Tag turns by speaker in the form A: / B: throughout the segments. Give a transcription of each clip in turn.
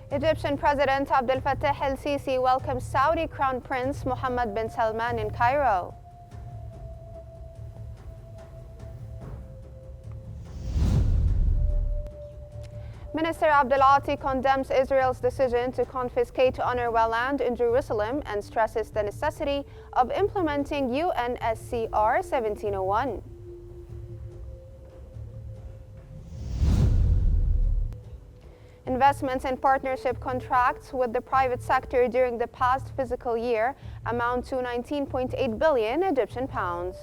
A: Egyptian President Abdel Fattah el-Sisi welcomes Saudi Crown Prince Mohammed bin Salman in Cairo. Minister Abdel Ati condemns Israel's decision to confiscate UNRWA land in Jerusalem and stresses the necessity of implementing UNSCR 1701. Investments and partnership contracts with the private sector during the past fiscal year amount to 19.8 billion Egyptian pounds.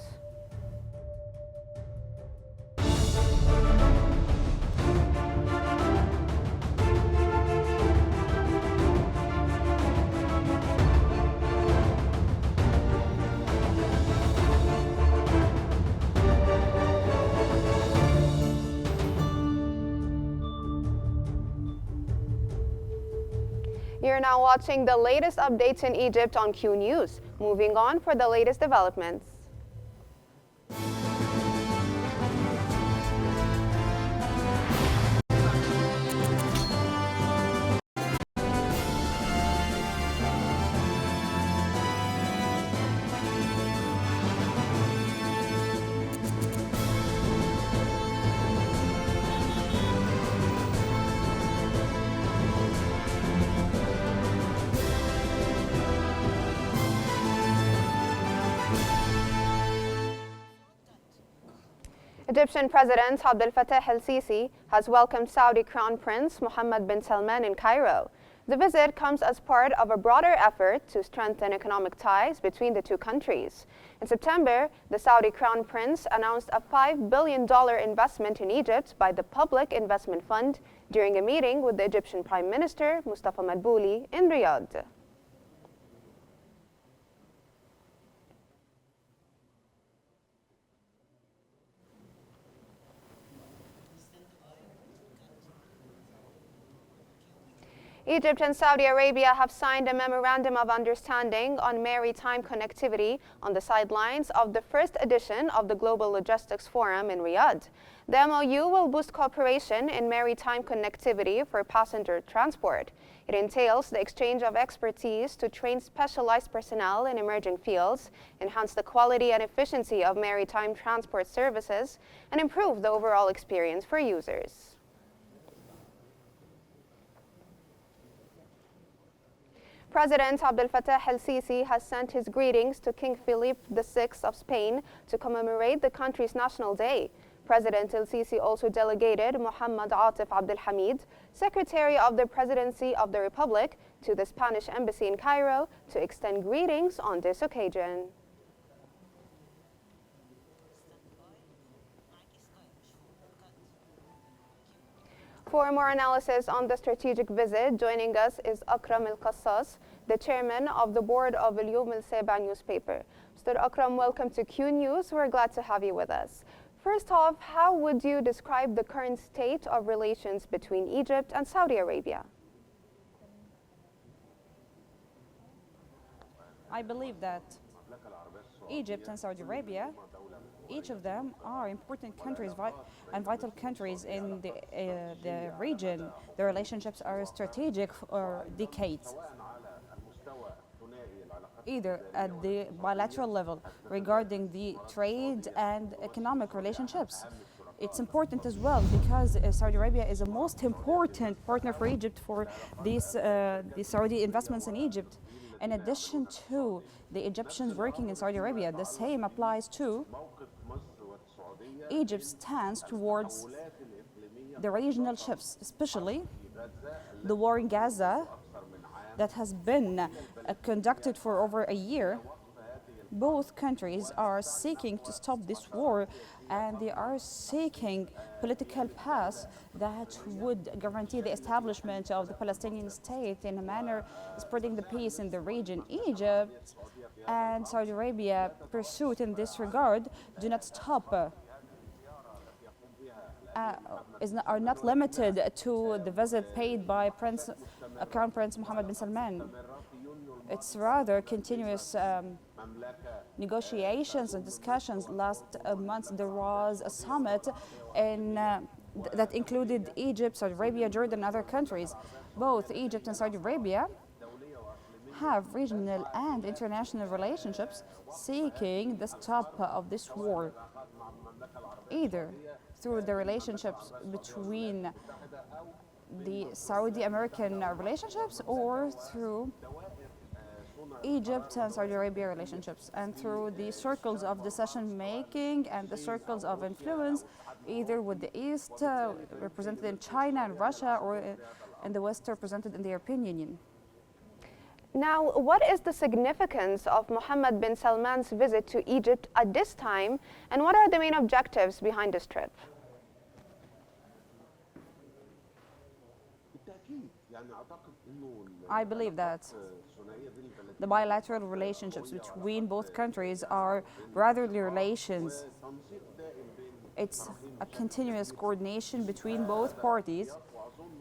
A: You're now watching the latest updates in Egypt on QNews. Moving on for the latest developments. Egyptian President Abdel Fattah el-Sisi has welcomed Saudi Crown Prince Mohammed bin Salman in Cairo. The visit comes as part of a broader effort to strengthen economic ties between the two countries. In September, the Saudi Crown Prince announced a $5 billion investment in Egypt by the Public Investment Fund during a meeting with the Egyptian Prime Minister Mustafa Madbouli in Riyadh. Egypt and Saudi Arabia have signed a memorandum of understanding on maritime connectivity on the sidelines of the first edition of the Global Logistics Forum in Riyadh. The MOU will boost cooperation in maritime connectivity for passenger transport. It entails the exchange of expertise to train specialized personnel in emerging fields, enhance the quality and efficiency of maritime transport services, and improve the overall experience for users. President Abdel Fattah el-Sisi has sent his greetings to King Philip VI of Spain to commemorate the country's National Day. President el-Sisi also delegated Muhammad Atif Abdel Hamid, Secretary of the Presidency of the Republic, to the Spanish Embassy in Cairo to extend greetings on this occasion. For more analysis on the strategic visit, joining us is Akram El-Qassas, the chairman of the board of Al-Yom Al-Saba newspaper. Mr. Akram, welcome to Q News. We're glad to have you with us. First off, how would you describe the current state of relations between Egypt and Saudi Arabia?
B: I believe that Egypt and Saudi Arabia, each of them are important countries and vital countries in the region. The relationships are strategic for decades, either at the bilateral level regarding the trade and economic relationships. It's important as well because Saudi Arabia is the most important partner for Egypt for the Saudi investments in Egypt. In addition to the Egyptians working in Saudi Arabia, the same applies to Egypt's stance towards the regional shifts, especially the war in Gaza that has been conducted for over a year. Both countries are seeking to stop this war, and they are seeking political paths that would guarantee the establishment of the Palestinian state in a manner spreading the peace in the region. Egypt and Saudi Arabia pursuit in this regard do not stop, are not limited to the visit paid by Crown Prince Mohammed bin Salman. It's rather continuous negotiations and discussions. Last month there was a summit that included Egypt, Saudi Arabia, Jordan, and other countries. Both Egypt and Saudi Arabia have regional and international relationships seeking the stop of this war, either through the relationships between the Saudi-American relationships or through Egypt and Saudi Arabia relationships, and through the circles of decision making and the circles of influence, either with the East represented in China and Russia, or in the West represented in the European Union.
A: Now, what is the significance of Mohammed bin Salman's visit to Egypt at this time, and what are the main objectives behind this trip?
B: I believe that the bilateral relationships between both countries are brotherly relations. It's a continuous coordination between both parties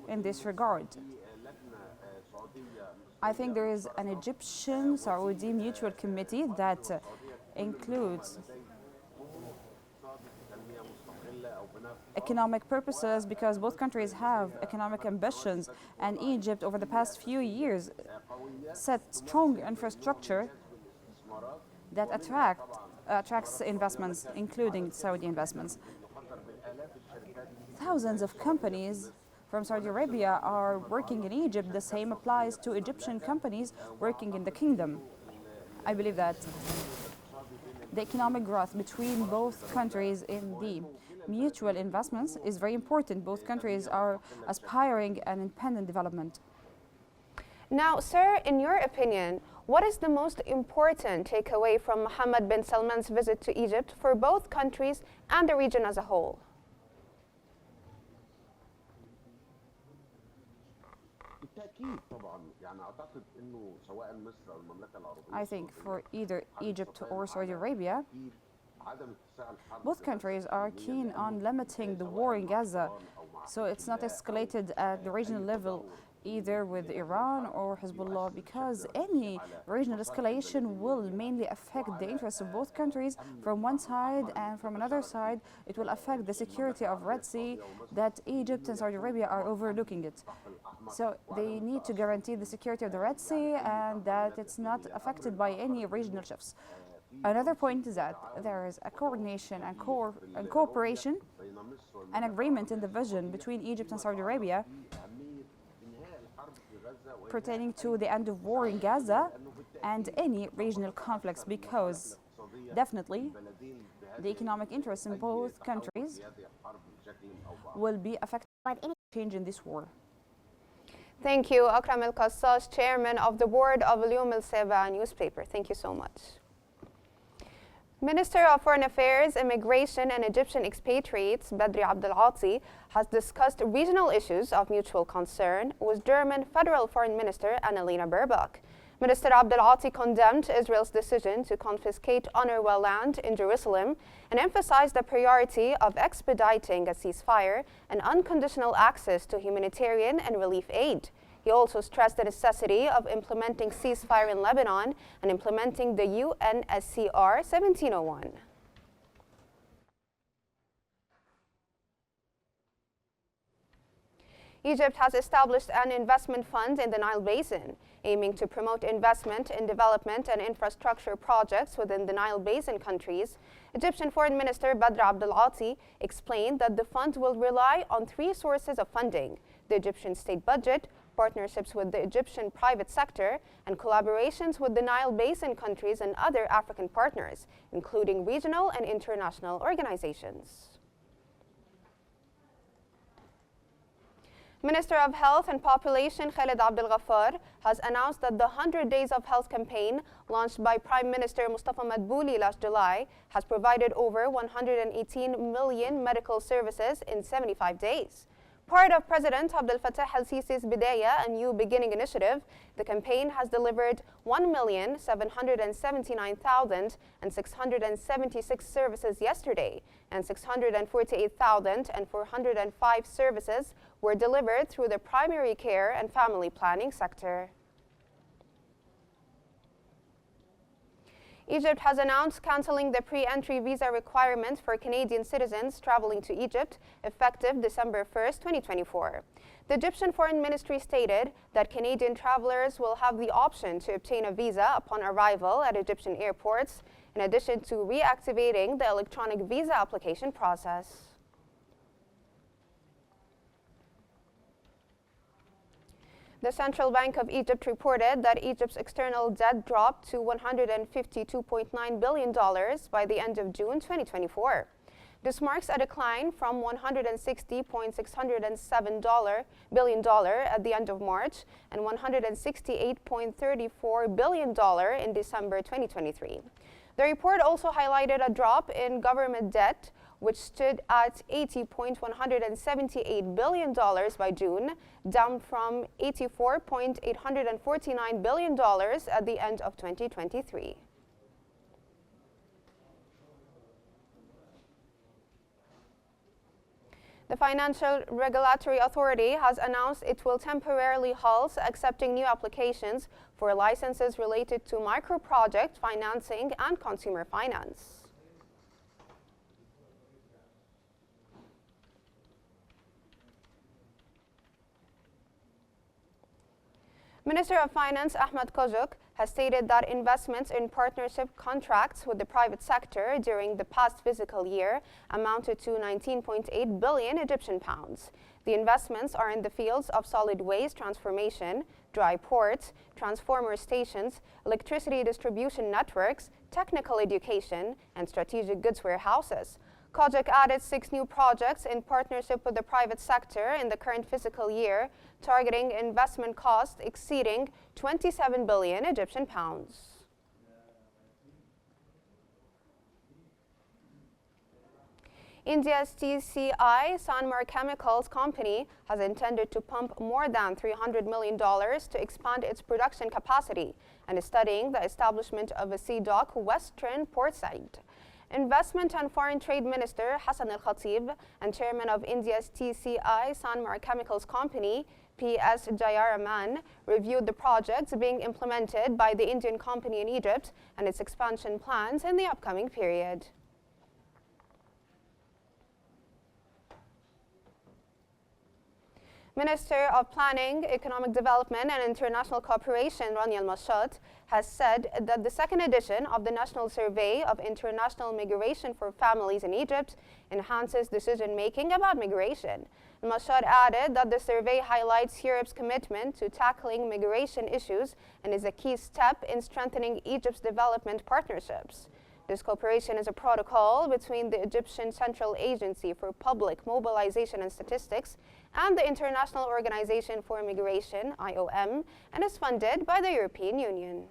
B: in this regard. I think there is an Egyptian-Saudi mutual committee that includes economic purposes, because both countries have economic ambitions, and Egypt over the past few years set strong infrastructure that attracts investments, including Saudi investments. Thousands of companies from Saudi Arabia are working in Egypt. The same applies to Egyptian companies working in the kingdom. I believe that the economic growth between both countries in the mutual investments is very important. Both countries are aspiring an independent development.
A: Now, sir, in your opinion, what is the most important takeaway from Mohammed bin Salman's visit to Egypt for both countries and the region as a whole?
B: I think for either Egypt or Saudi Arabia, both countries are keen on limiting the war in Gaza, so it's not escalated at the regional level, either with Iran or Hezbollah, because any regional escalation will mainly affect the interests of both countries from one side, and from another side it will affect the security of Red Sea that Egypt and Saudi Arabia are overlooking it. So they need to guarantee the security of the Red Sea and that it's not affected by any regional shifts. Another point is that there is a coordination and cooperation and agreement in the vision between Egypt and Saudi Arabia pertaining to the end of war in Gaza and any regional conflicts, because definitely the economic interests in both countries will be affected by any change in this war.
A: Thank you, Akram El-Qassas, Chairman of the Board of Al-Yawm Al-Saba newspaper. Thank you so much. Minister of Foreign Affairs, Immigration and Egyptian expatriates Badri Abdel-Ati has discussed regional issues of mutual concern with German Federal Foreign Minister Annalena Baerbock. Minister Abdel-Ati condemned Israel's decision to confiscate UNRWA land in Jerusalem and emphasized the priority of expediting a ceasefire and unconditional access to humanitarian and relief aid. He also stressed the necessity of implementing ceasefire in Lebanon and implementing the UNSCR 1701. Egypt has established an investment fund in the Nile Basin, aiming to promote investment in development and infrastructure projects within the Nile Basin countries. Egyptian Foreign Minister Badr Abdel-Ati explained that the fund will rely on three sources of funding: the Egyptian state budget, partnerships with the Egyptian private sector, and collaborations with the Nile Basin countries and other African partners, including regional and international organizations. Minister of Health and Population Khaled Abdel Ghaffar has announced that the 100 Days of Health campaign launched by Prime Minister Mustafa Madbouli last July has provided over 118 million medical services in 75 days. Part of President Abdel Fattah al-Sisi's Bidaya, a New Beginning initiative, the campaign has delivered 1,779,676 services yesterday, and 648,405 services were delivered through the primary care and family planning sector. Egypt has announced canceling the pre-entry visa requirement for Canadian citizens traveling to Egypt effective December 1st, 2024. The Egyptian Foreign Ministry stated that Canadian travelers will have the option to obtain a visa upon arrival at Egyptian airports, in addition to reactivating the electronic visa application process. The Central Bank of Egypt reported that Egypt's external debt dropped to $152.9 billion by the end of June 2024. This marks a decline from $160.607 billion at the end of March and $168.34 billion in December 2023. The report also highlighted a drop in government debt, which stood at $80.178 billion by June, down from $84.849 billion at the end of 2023. The Financial Regulatory Authority has announced it will temporarily halt accepting new applications for licenses related to micro-project financing and consumer finance. Minister of Finance Ahmed Kojuk has stated that investments in partnership contracts with the private sector during the past fiscal year amounted to 19.8 billion Egyptian pounds. The investments are in the fields of solid waste transformation, dry ports, transformer stations, electricity distribution networks, technical education, and strategic goods warehouses. Kojuk added 6 new projects in partnership with the private sector in the current fiscal year, targeting investment costs exceeding 27 billion Egyptian pounds. India's TCI Sanmar Chemicals company has intended to pump more than $300 million to expand its production capacity and is studying the establishment of a sea dock western port side. Investment and Foreign Trade Minister Hassan Al-Khatib and Chairman of India's TCI Sanmar Chemicals Company, P.S. Jayaraman, reviewed the projects being implemented by the Indian company in Egypt and its expansion plans in the upcoming period. Minister of Planning, Economic Development and International Cooperation, Rania Al-Mashat, has said that the second edition of the National Survey of International Migration for Families in Egypt enhances decision-making about migration. Al-Mashat added that the survey highlights Europe's commitment to tackling migration issues and is a key step in strengthening Egypt's development partnerships. This cooperation is a protocol between the Egyptian Central Agency for Public Mobilization and Statistics and the International Organization for Migration, IOM, and is funded by the European Union.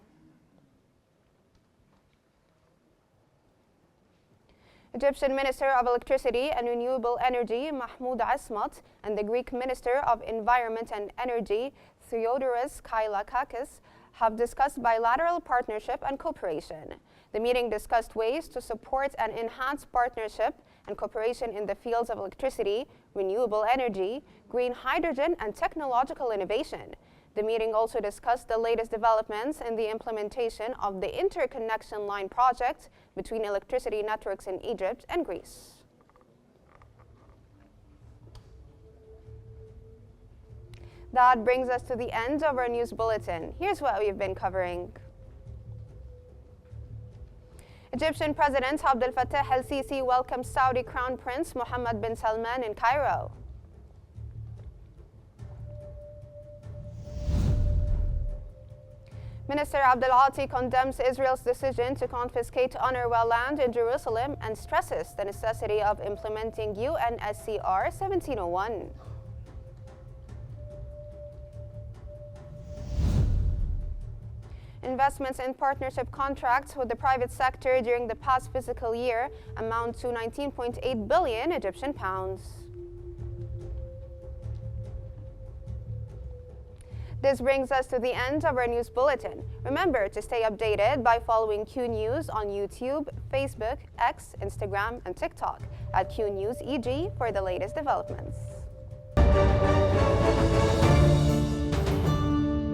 A: Egyptian Minister of Electricity and Renewable Energy, Mahmoud Asmat, and the Greek Minister of Environment and Energy, Theodoros Kailakakis, have discussed bilateral partnership and cooperation. The meeting discussed ways to support and enhance partnership and cooperation in the fields of electricity, renewable energy, green hydrogen, and technological innovation. The meeting also discussed the latest developments in the implementation of the interconnection line project between electricity networks in Egypt and Greece. That brings us to the end of our news bulletin. Here's what we've been covering. Egyptian President Abdel Fattah el-Sisi welcomes Saudi Crown Prince Mohammed bin Salman in Cairo. Minister Abdel Ati condemns Israel's decision to confiscate UNRWA land in Jerusalem and stresses the necessity of implementing UNSCR 1701. Investments in partnership contracts with the private sector during the past fiscal year amount to 19.8 billion Egyptian pounds. This brings us to the end of our news bulletin. Remember to stay updated by following QNews on YouTube, Facebook, X, Instagram, and TikTok at QNews EG for the latest developments.